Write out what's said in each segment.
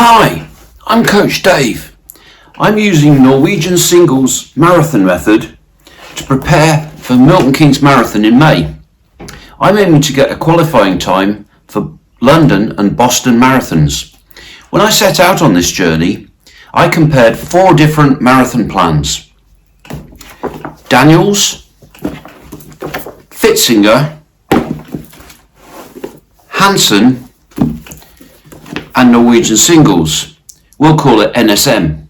Hi, I'm Coach Dave. I'm using Norwegian Singles marathon method to prepare for Milton Keynes Marathon in May. I'm aiming to get a qualifying time for London and Boston marathons. When I set out on this journey, I compared 4 different marathon plans: Daniels, Pftzinger, Hanson and Norwegian Singles. We'll call it NSM.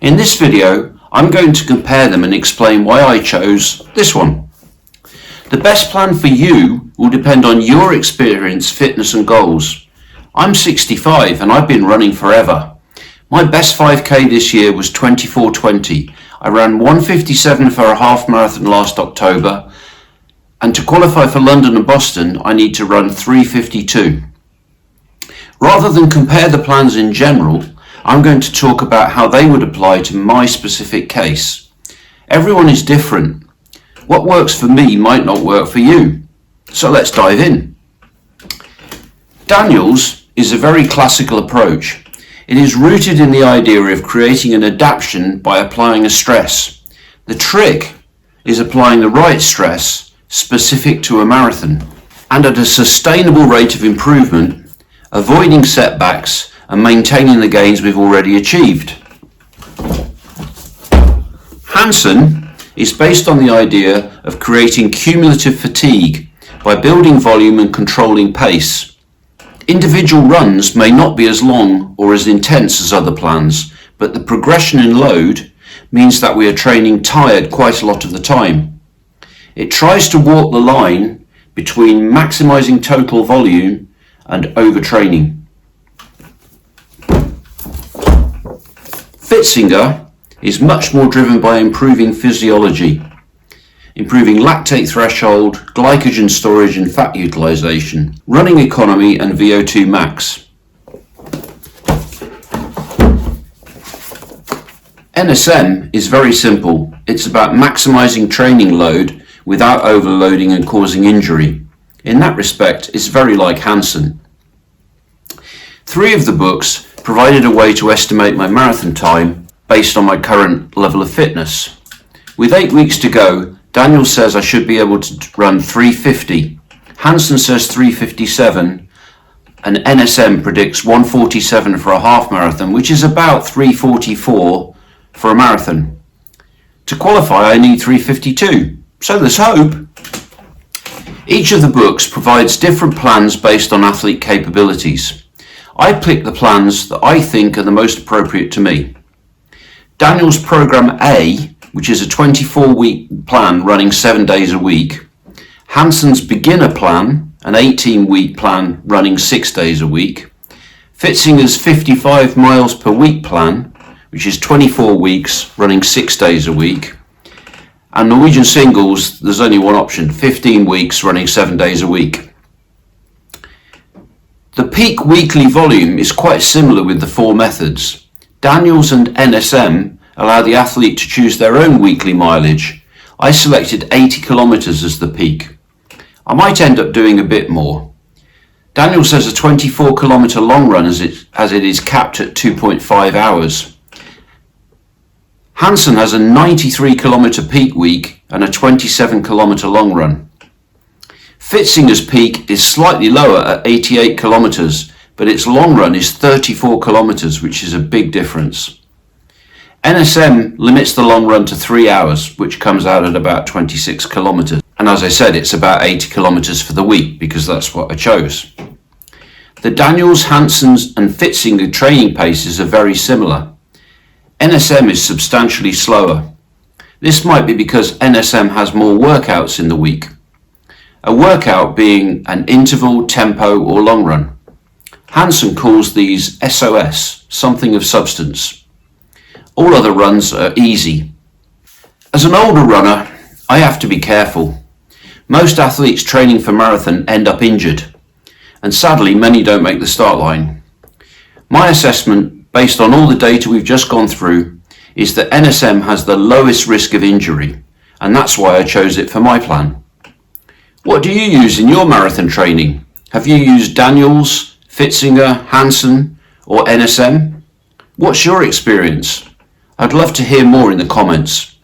In this video, I'm going to compare them and explain why I chose this one. The best plan for you will depend on your experience, fitness and goals. I'm 65 and I've been running forever. My best 5k this year was 24:20. I ran 1:57 for a half marathon last October, and to qualify for London and Boston I need to run 3:52. Rather than compare the plans in general, I'm going to talk about how they would apply to my specific case. Everyone is different. What works for me might not work for you. So let's dive in. Daniels is a very classical approach. It is rooted in the idea of creating an adaptation by applying a stress. The trick is applying the right stress specific to a marathon and at a sustainable rate of improvement, avoiding setbacks and maintaining the gains we've already achieved. Hanson is based on the idea of creating cumulative fatigue by building volume and controlling pace. Individual runs may not be as long or as intense as other plans, but the progression in load means that we are training tired quite a lot of the time. It tries to walk the line between maximizing total volume and overtraining. Pftzinger is much more driven by improving physiology, improving lactate threshold, glycogen storage and fat utilization, running economy and VO2 max. NSM is very simple. It's about maximizing training load without overloading and causing injury. In that respect, it's very like Hanson. 3 of the books provided a way to estimate my marathon time based on my current level of fitness. With 8 weeks to go, Daniel says I should be able to run 3:50. Hanson says 3:57, and NSM predicts 1:47 for a half marathon, which is about 3:44 for a marathon. To qualify, I need 3:52, so there's hope. Each of the books provides different plans based on athlete capabilities. I picked the plans that I think are the most appropriate to me. Daniel's Program A, which is a 24-week plan running 7 days a week. Hanson's Beginner Plan, an 18-week plan running 6 days a week. Pftzinger's 55 miles per week plan, which is 24 weeks running 6 days a week. And Norwegian Singles, there's only one option, 15 weeks running 7 days a week. The peak weekly volume is quite similar with the 4 methods. Daniels and NSM allow the athlete to choose their own weekly mileage. I selected 80 kilometers as the peak. I might end up doing a bit more. Daniels says a 24 kilometer long run as it is capped at 2.5 hours. Hanson has a 93 kilometer peak week and a 27 kilometer long run. Pftzinger's peak is slightly lower at 88 kilometers, but its long run is 34 kilometers, which is a big difference. NSM limits the long run to 3 hours, which comes out at about 26 kilometers. And as I said, it's about 80 kilometers for the week because that's what I chose. The Daniels, Hanson's and Pftzinger training paces are very similar. NSM is substantially slower. This might be because NSM has more workouts in the week. A workout being an interval, tempo or long run. Hanson calls these SOS, something of substance. All other runs are easy. As an older runner, I have to be careful. Most athletes training for marathon end up injured, and sadly many don't make the start line. My assessment, based on all the data we've just gone through, is that NSM has the lowest risk of injury, and that's why I chose it for my plan. What do you use in your marathon training? Have you used Daniels, Pftzinger, Hanson, or NSM? What's your experience? I'd love to hear more in the comments.